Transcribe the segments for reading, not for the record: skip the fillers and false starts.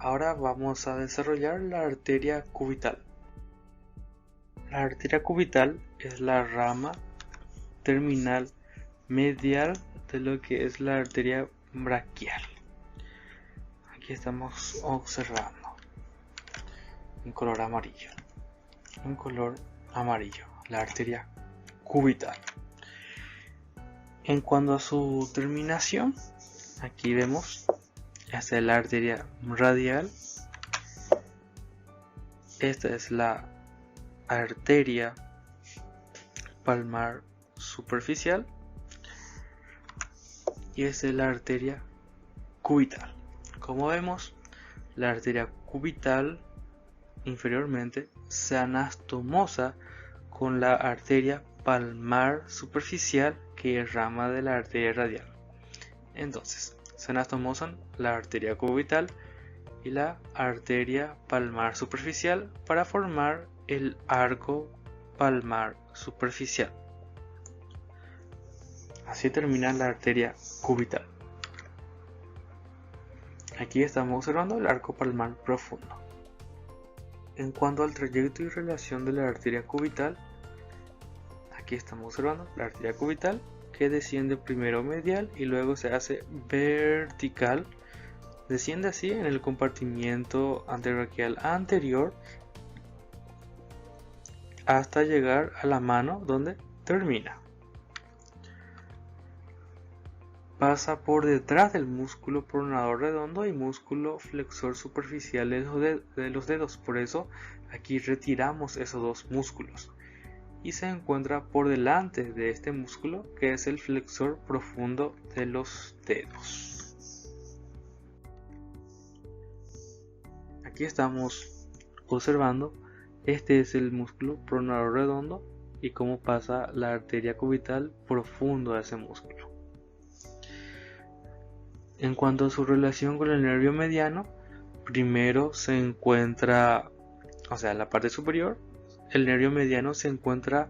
Ahora vamos a desarrollar la arteria cubital. La arteria cubital es la rama terminal medial de lo que es la arteria braquial. Aquí estamos observando en color amarillo. La arteria cubital. En cuanto a su terminación, aquí vemos, esta es la arteria radial, esta es la arteria palmar superficial y esta es la arteria cubital. Como vemos, la arteria cubital inferiormente se anastomosa con la arteria palmar superficial, que es rama de la arteria radial. Entonces, se anastomosan la arteria cubital y la arteria palmar superficial para formar el arco palmar superficial. Así termina la arteria cubital. Aquí estamos observando el arco palmar profundo. En cuanto al trayecto y relación de la arteria cubital, aquí estamos observando la arteria cubital que desciende primero medial y luego se hace vertical. Desciende así en el compartimiento antebraquial anterior hasta llegar a la mano donde termina. Pasa por detrás del músculo pronador redondo y músculo flexor superficial de los dedos. Por eso aquí retiramos esos dos músculos. Y se encuentra por delante de este músculo, que es el flexor profundo de los dedos. Aquí estamos observando, este es el músculo pronador redondo y cómo pasa la arteria cubital profundo a ese músculo. En cuanto a su relación con el nervio mediano, primero se encuentra, en la parte superior, el nervio mediano se encuentra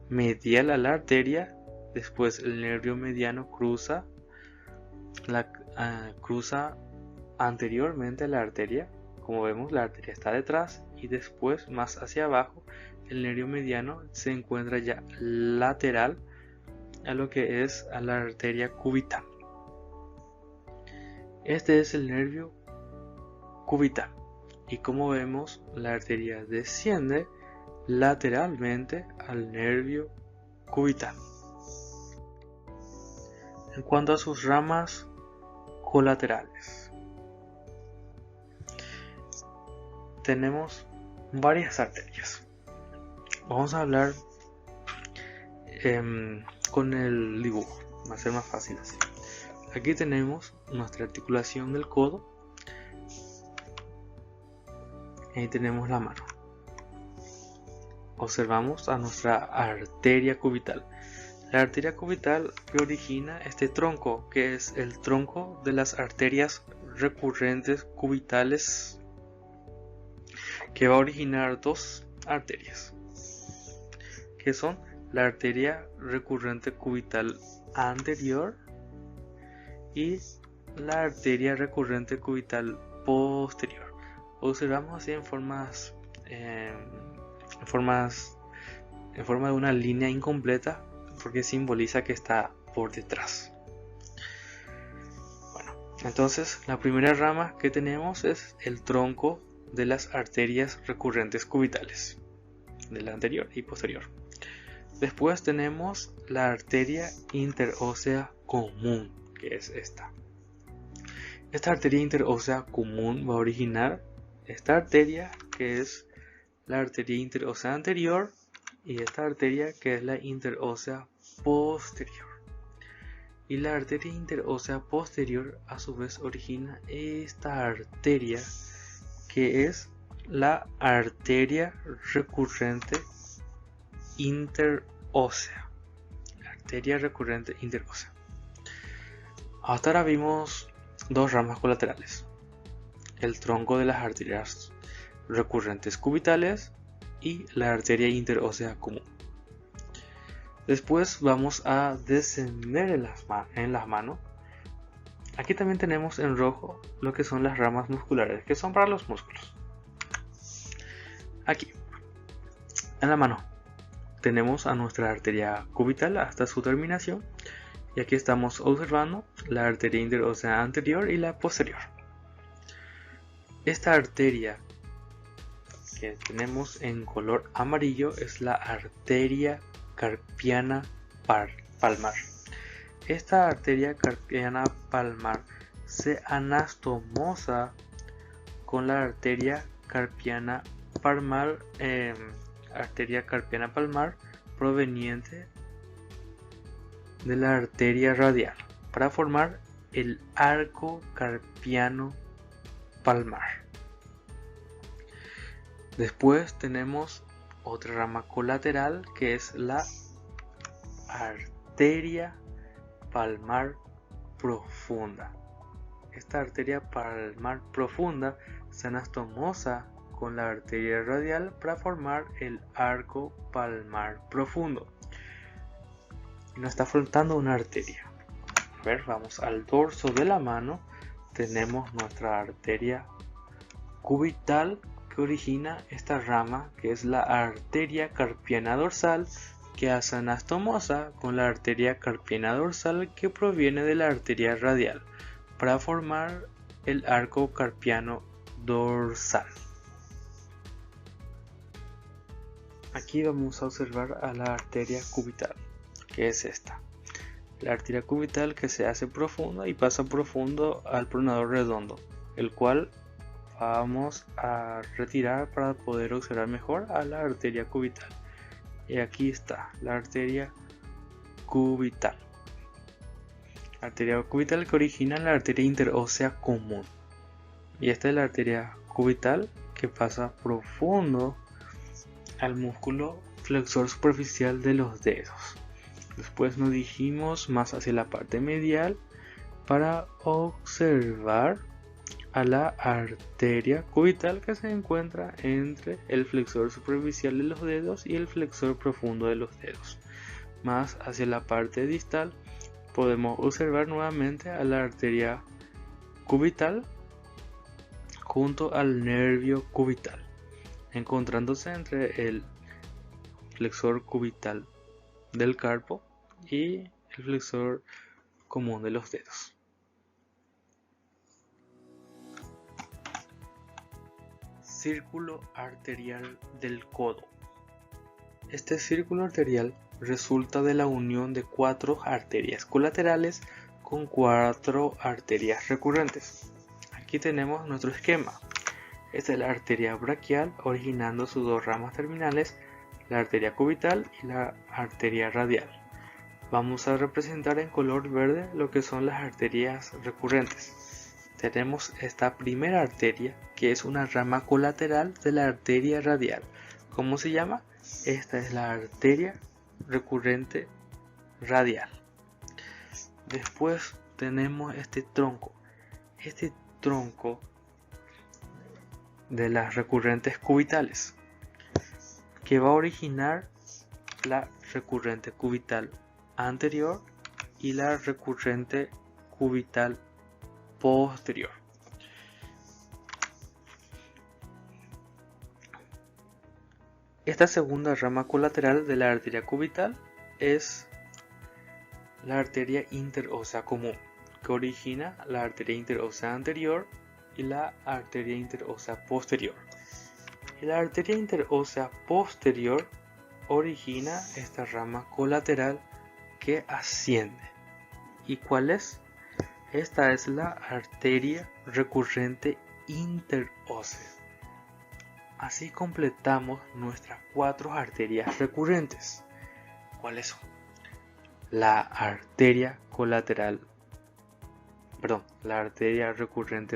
medial a la arteria. Después el nervio mediano cruza anteriormente a la arteria. Como vemos, la arteria está detrás y después, más hacia abajo, el nervio mediano se encuentra ya lateral a lo que es a la arteria cubital. Este es el nervio cubital y como vemos, la arteria desciende lateralmente al nervio cubital. En cuanto a sus ramas colaterales, tenemos varias arterias. Vamos a hablar con el dibujo, va a ser más fácil así. Aquí tenemos nuestra articulación del codo. Ahí tenemos la mano. Observamos a nuestra arteria cubital. La arteria cubital que origina este tronco, que es el tronco de las arterias recurrentes cubitales, que va a originar dos arterias, que son la arteria recurrente cubital anterior y la arteria recurrente cubital posterior. Observamos así en forma de una línea incompleta, porque simboliza que está por detrás. Bueno, entonces la primera rama que tenemos es el tronco de las arterias recurrentes cubitales, de la anterior y posterior. Después tenemos la arteria interósea común, que es esta. Esta arteria interósea común va a originar esta arteria, que es la arteria interósea anterior, y esta arteria, que es la interósea posterior. Y la arteria interósea posterior a su vez origina esta arteria, que es la arteria recurrente interósea. La arteria recurrente interósea. Hasta ahora vimos dos ramas colaterales: el tronco de las arterias recurrentes cubitales y la arteria interósea común. Después vamos a descender en las manos Aquí también tenemos en rojo lo que son las ramas musculares, que son para los músculos. Aquí, en la mano, tenemos a nuestra arteria cubital hasta su terminación. Y aquí estamos observando la arteria interósea anterior y la posterior. Esta arteria que tenemos en color amarillo es la arteria carpiana palmar. Esta arteria carpiana palmar se anastomosa con la arteria carpiana palmar proveniente de la arteria radial para formar el arco carpiano palmar. Después tenemos otra rama colateral que es la arteria palmar profunda. Esta arteria palmar profunda se anastomosa con la arteria radial para formar el arco palmar profundo. Y nos está faltando una arteria. A ver, vamos al dorso de la mano. Tenemos nuestra arteria cubital que origina esta rama que es la arteria carpiana dorsal, que hace anastomosa con la arteria carpiana dorsal que proviene de la arteria radial para formar el arco carpiano dorsal. Aquí vamos a observar a la arteria cubital, que es esta. La arteria cubital que se hace profunda y pasa profundo al pronador redondo, el cual vamos a retirar para poder observar mejor a la arteria cubital. Y aquí está la arteria cubital. Arteria cubital que origina la arteria interósea común. Y esta es la arteria cubital que pasa profundo al músculo flexor superficial de los dedos. Después nos dirigimos más hacia la parte medial para observar a la arteria cubital que se encuentra entre el flexor superficial de los dedos y el flexor profundo de los dedos. Más hacia la parte distal podemos observar nuevamente a la arteria cubital junto al nervio cubital, encontrándose entre el flexor cubital del carpo y el flexor común de los dedos. Círculo arterial del codo. Este círculo arterial resulta de la unión de 4 arterias colaterales con 4 arterias recurrentes. Aquí tenemos nuestro esquema. Esta es la arteria braquial originando sus 2 ramas terminales, la arteria cubital y la arteria radial. Vamos a representar en color verde lo que son las arterias recurrentes. Tenemos esta primera arteria que es una rama colateral de la arteria radial. ¿Cómo se llama? Esta es la arteria recurrente radial. Después tenemos este tronco. Este tronco de las recurrentes cubitales que va a originar la recurrente cubital anterior y la recurrente cubital posterior. Esta segunda rama colateral de la arteria cubital es la arteria interósea común, que origina la arteria interósea anterior y la arteria interósea posterior. Y la arteria interósea posterior origina esta rama colateral que asciende. ¿Y cuál es? Esta es la arteria recurrente interósea. Así completamos nuestras 4 arterias recurrentes. ¿Cuáles son? La arteria recurrente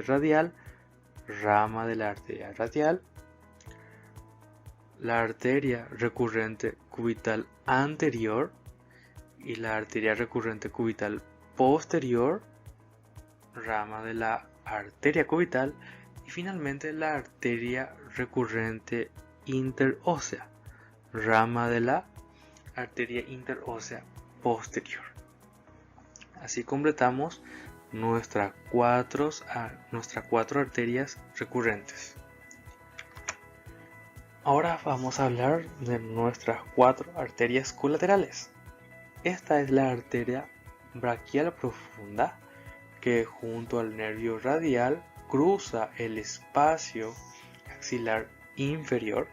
radial, rama de la arteria radial, la arteria recurrente cubital anterior y la arteria recurrente cubital posterior, rama de la arteria cubital, y finalmente la arteria recurrente interósea, rama de la arteria interósea posterior. Así completamos nuestras cuatro arterias recurrentes. Ahora vamos a hablar de nuestras cuatro arterias colaterales. Esta es la arteria braquial profunda, que junto al nervio radial cruza el espacio axilar inferior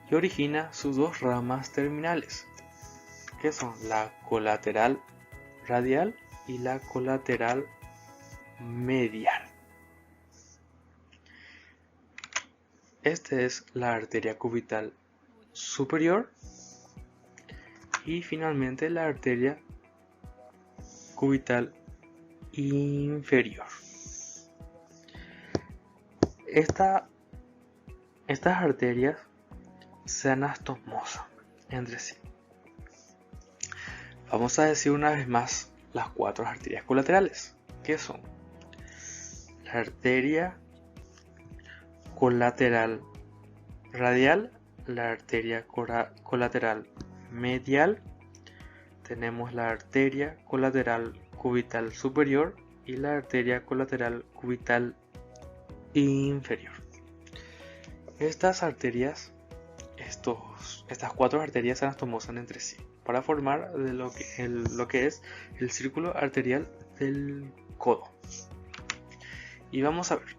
y origina sus dos ramas terminales, que son la colateral radial y la colateral medial. Esta es la arteria cubital superior y finalmente la arteria cubital inferior. Estas arterias se anastomosan entre sí. Vamos a decir una vez más las cuatro arterias colaterales, que son la arteria colateral radial, la arteria colateral medial, tenemos la arteria colateral cubital superior y la arteria colateral cubital inferior. Estas cuatro arterias se anastomosan entre sí para formar lo que es el círculo arterial del codo. Y vamos a ver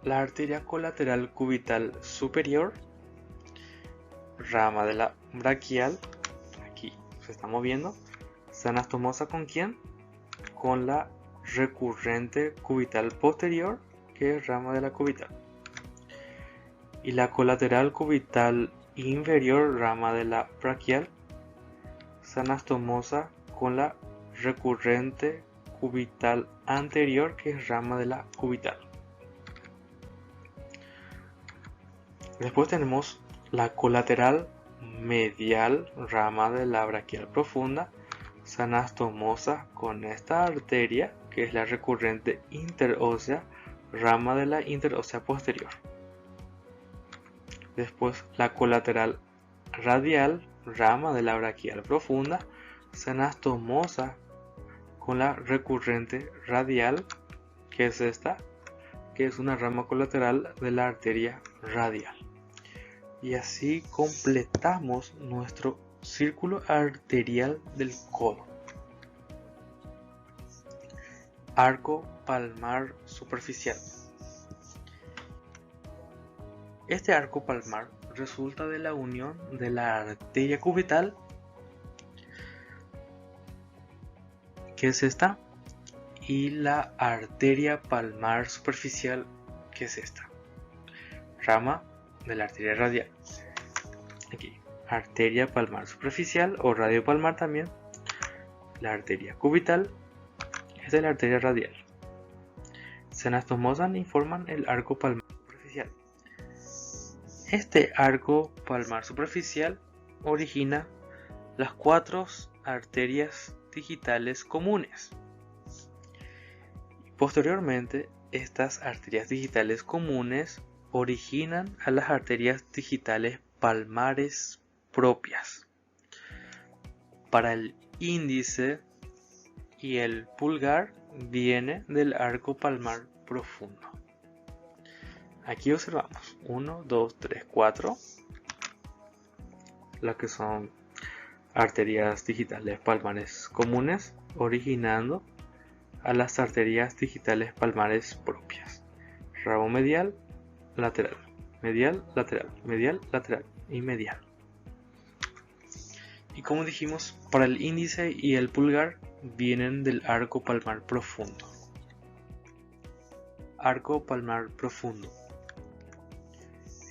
la arteria colateral cubital superior, rama de la braquial, aquí se está moviendo, se anastomosa ¿con quién? Con la recurrente cubital posterior, que es rama de la cubital. Y la colateral cubital inferior, rama de la braquial, se anastomosa con la recurrente cubital anterior, que es rama de la cubital. Después tenemos la colateral medial, rama de la braquial profunda, se anastomosa con esta arteria, que es la recurrente interósea, rama de la interósea posterior. Después la colateral radial, rama de la braquial profunda, se anastomosa con la recurrente radial, que es esta, que es una rama colateral de la arteria radial. Y así completamos nuestro círculo arterial del codo. Arco palmar superficial. Este arco palmar resulta de la unión de la arteria cubital, que es esta, y la arteria palmar superficial, que es esta, rama de la arteria radial. Aquí, arteria palmar superficial o radio palmar también, la arteria cubital, esta es la arteria radial. Se anastomosan y forman el arco palmar superficial. Este arco palmar superficial origina las cuatro arterias digitales comunes. Posteriormente, estas arterias digitales comunes originan a las arterias digitales palmares propias. Para el índice y el pulgar viene del arco palmar profundo. Aquí observamos 1, 2, 3, 4, las que son arterias digitales palmares comunes, originando a las arterias digitales palmares propias. Rabo medial, lateral, medial, lateral, medial, lateral y medial. Y como dijimos, para el índice y el pulgar vienen del arco palmar profundo. Arco palmar profundo.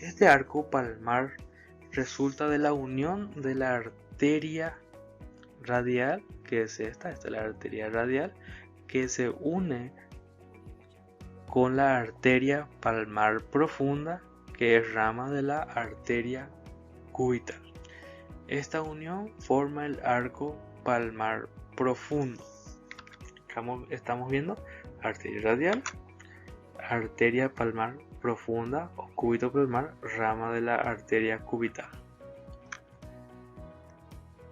Este arco palmar resulta de la unión de la arteria radial, que es esta es la arteria radial, que se une con la arteria palmar profunda, que es rama de la arteria cubital. Esta unión forma el arco palmar profundo. Estamos viendo arteria radial, arteria palmar profunda o cúbito palmar, rama de la arteria cubital.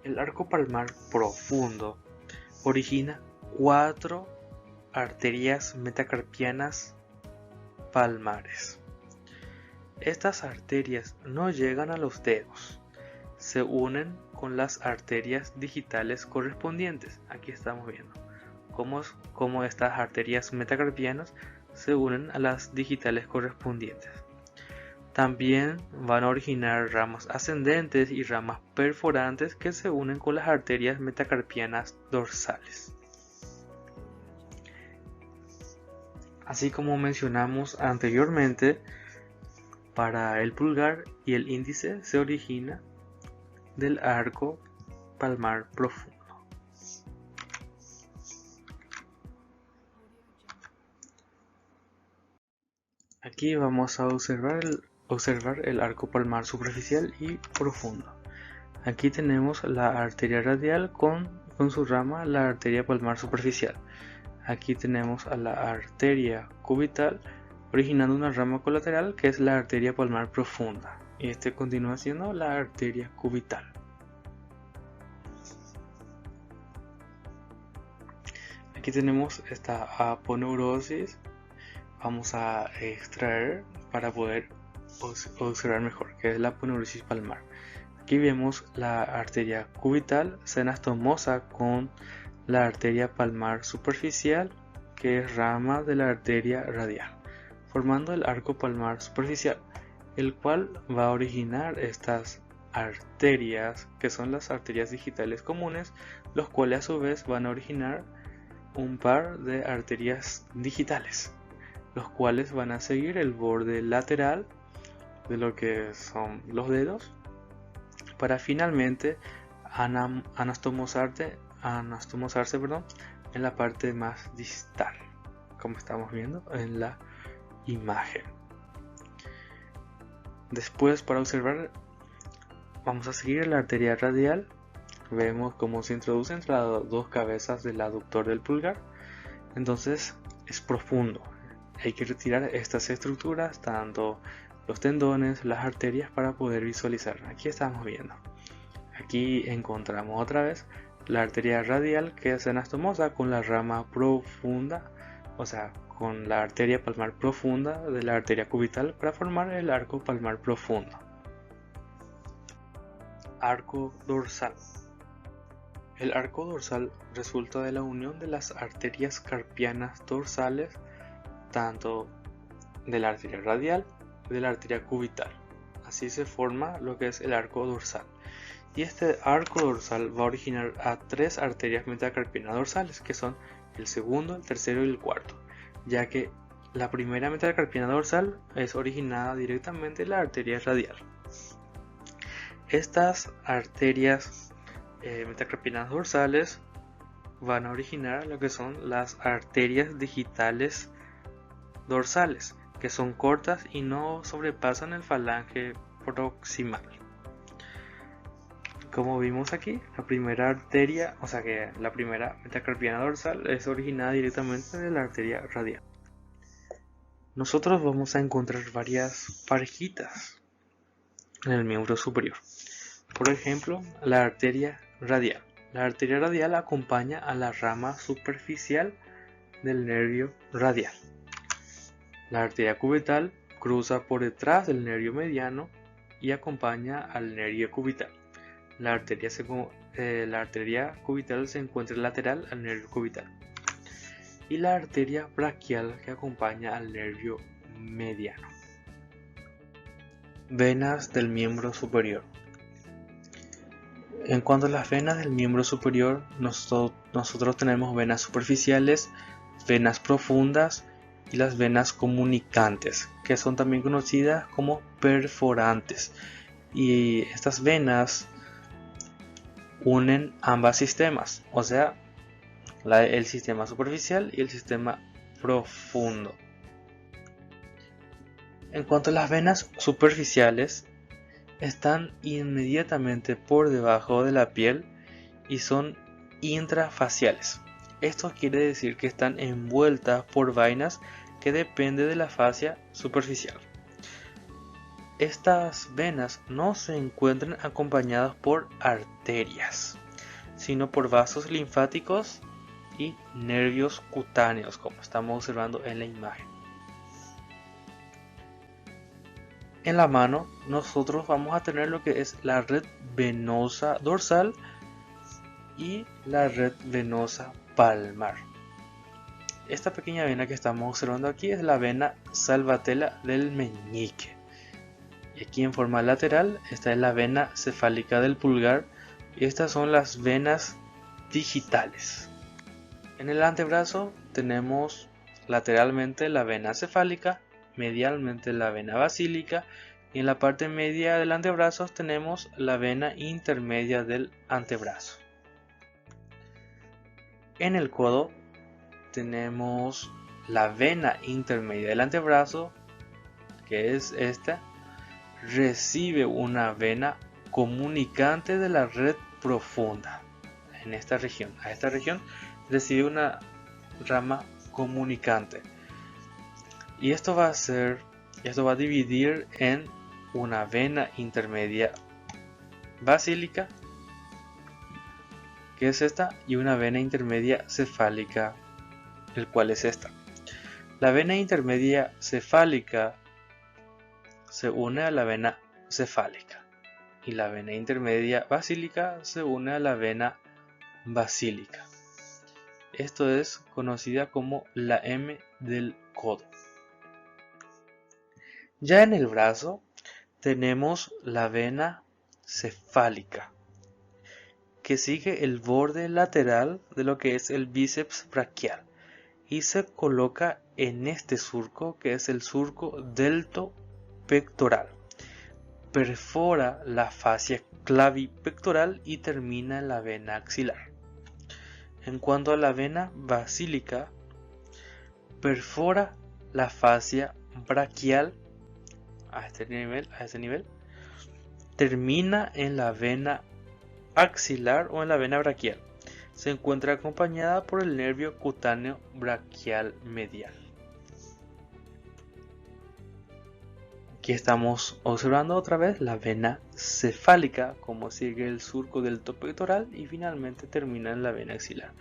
El arco palmar profundo origina 4 arterias metacarpianas palmares. Estas arterias no llegan a los dedos, se unen con las arterias digitales correspondientes. Aquí estamos viendo cómo estas arterias metacarpianas se unen a las digitales correspondientes. También van a originar ramas ascendentes y ramas perforantes que se unen con las arterias metacarpianas dorsales. Así como mencionamos anteriormente, para el pulgar y el índice se origina del arco palmar profundo. Aquí vamos a observar el arco palmar superficial y profundo. Aquí tenemos la arteria radial con su rama, la arteria palmar superficial. Aquí tenemos a la arteria cubital originando una rama colateral que es la arteria palmar profunda, y este continúa siendo la arteria cubital. Aquí tenemos esta aponeurosis. Vamos a extraer para poder observar mejor, que es la aponeurosis palmar. Aquí vemos la arteria cubital se anastomosa con la arteria palmar superficial, que es rama de la arteria radial, formando el arco palmar superficial, el cual va a originar estas arterias, que son las arterias digitales comunes, los cuales a su vez van a originar un par de arterias digitales, los cuales van a seguir el borde lateral de lo que son los dedos, para finalmente anastomosarse en la parte más distal, como estamos viendo en la imagen. Después, para observar, vamos a seguir la arteria radial. Vemos cómo se introduce entre las dos cabezas del aductor del pulgar. Entonces es profundo. Hay que retirar estas estructuras, tanto los tendones, las arterias, para poder visualizar. Aquí estamos viendo. Aquí encontramos otra vez la arteria radial que se anastomosa con la rama profunda, o sea, con la arteria palmar profunda de la arteria cubital para formar el arco palmar profundo. Arco dorsal. El arco dorsal resulta de la unión de las arterias carpianas dorsales, tanto de la arteria radial y de la arteria cubital. Así se forma lo que es el arco dorsal. Y este arco dorsal va a originar a tres arterias metacarpianas dorsales, que son el segundo, el tercero y el cuarto, ya que la primera metacarpiana dorsal es originada directamente en la arteria radial. Estas arterias metacarpianas dorsales van a originar lo que son las arterias digitales dorsales, que son cortas y no sobrepasan el falange proximal. Como vimos aquí, la primera arteria, o sea que la primera metacarpiana dorsal es originada directamente de la arteria radial. Nosotros vamos a encontrar varias parejitas en el miembro superior. Por ejemplo, la arteria radial. La arteria radial acompaña a la rama superficial del nervio radial. La arteria cubital cruza por detrás del nervio mediano y acompaña al nervio cubital. La arteria cubital se encuentra lateral al nervio cubital. Y la arteria braquial que acompaña al nervio mediano. Venas del miembro superior. En cuanto a las venas del miembro superior, nosotros tenemos venas superficiales, venas profundas y las venas comunicantes, que son también conocidas como perforantes. Y estas venas unen ambos sistemas, o sea, el sistema superficial y el sistema profundo. En cuanto a las venas superficiales, están inmediatamente por debajo de la piel y son intrafaciales. Esto quiere decir que están envueltas por vainas que dependen de la fascia superficial. Estas venas no se encuentran acompañadas por arterias, sino por vasos linfáticos y nervios cutáneos, como estamos observando en la imagen. En la mano nosotros vamos a tener lo que es la red venosa dorsal y la red venosa palmar. Esta pequeña vena que estamos observando aquí es la vena salvatella del meñique. Y aquí en forma lateral, esta es la vena cefálica del pulgar y estas son las venas digitales. En el antebrazo tenemos lateralmente la vena cefálica, medialmente la vena basílica y en la parte media del antebrazo tenemos la vena intermedia del antebrazo. En el codo tenemos la vena intermedia del antebrazo, que es esta, recibe una vena comunicante de la red profunda en esta región. A esta región recibe una rama comunicante y esto va a dividir en una vena intermedia basílica, que es esta, y una vena intermedia cefálica, el cual es esta. La vena intermedia cefálica se une a la vena cefálica y la vena intermedia basílica se une a la vena basílica. Esto es conocida como la M del codo. Ya en el brazo tenemos la vena cefálica, que sigue el borde lateral de lo que es el bíceps braquial y se coloca en este surco, que es el surco deltopectoral. Perfora la fascia clavipectoral y termina en la vena axilar. En cuanto a la vena basílica, perfora la fascia braquial a este nivel, termina en la vena axilar o en la vena braquial. Se encuentra acompañada por el nervio cutáneo braquial medial. Aquí estamos observando otra vez la vena cefálica, como sigue el surco del pectoral y finalmente termina en la vena axilar.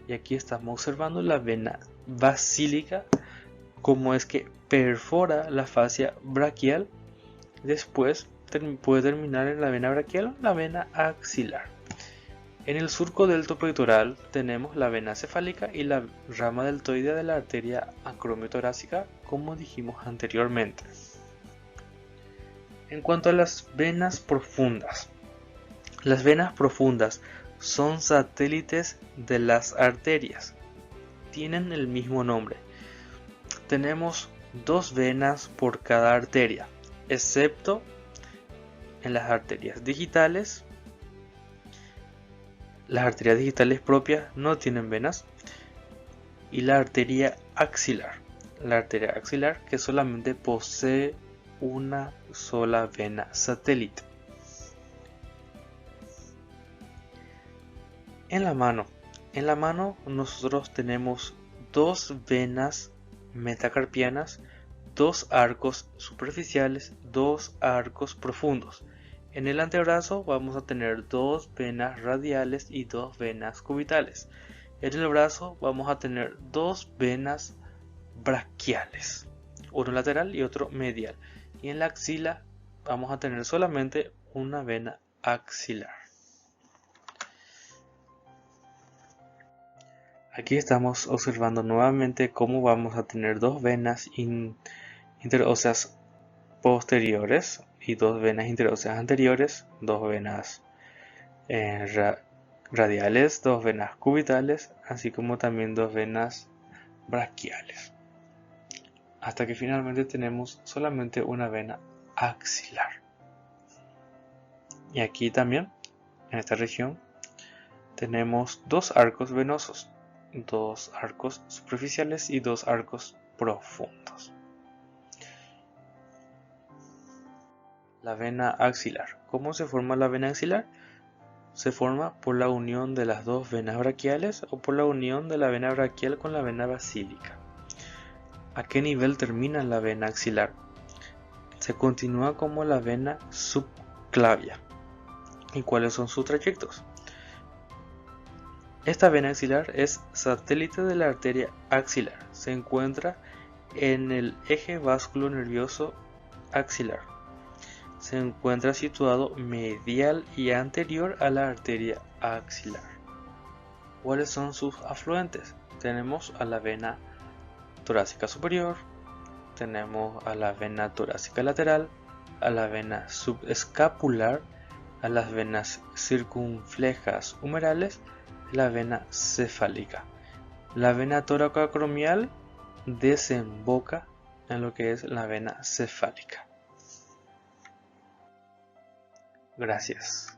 Y aquí estamos observando la vena basílica, como es que perfora la fascia braquial. Después puede terminar en la vena braquial o la vena axilar. En el surco deltopectoral tenemos la vena cefálica y la rama deltoidea de la arteria acromiotorácica, como dijimos anteriormente. En cuanto a las venas profundas son satélites de las arterias. Tienen el mismo nombre. Tenemos dos venas por cada arteria, excepto en las arterias digitales. Las arterias digitales propias no tienen venas. Y la arteria axilar. La arteria axilar que solamente posee una sola vena satélite. En la mano nosotros tenemos dos venas metacarpianas, dos arcos superficiales, dos arcos profundos. En el antebrazo vamos a tener dos venas radiales y dos venas cubitales. En el brazo vamos a tener dos venas braquiales, uno lateral y otro medial. Y en la axila vamos a tener solamente una vena axilar. Aquí estamos observando nuevamente cómo vamos a tener dos venas interóseas posteriores y dos venas interóseas anteriores, dos venas radiales, dos venas cubitales, así como también dos venas braquiales, hasta que finalmente tenemos solamente una vena axilar. Y aquí también, en esta región, tenemos dos arcos venosos, dos arcos superficiales y dos arcos profundos. La vena axilar. ¿Cómo se forma la vena axilar? Se forma por la unión de las dos venas braquiales o por la unión de la vena braquial con la vena basílica. ¿A qué nivel termina la vena axilar? Se continúa como la vena subclavia. ¿Y cuáles son sus trayectos? Esta vena axilar es satélite de la arteria axilar. Se encuentra en el eje vasculonervioso axilar. Se encuentra situado medial y anterior a la arteria axilar. ¿Cuáles son sus afluentes? Tenemos a la vena torácica superior, tenemos a la vena torácica lateral, a la vena subescapular, a las venas circunflejas humerales y la vena cefálica. La vena toracoacromial desemboca en lo que es la vena cefálica. Gracias.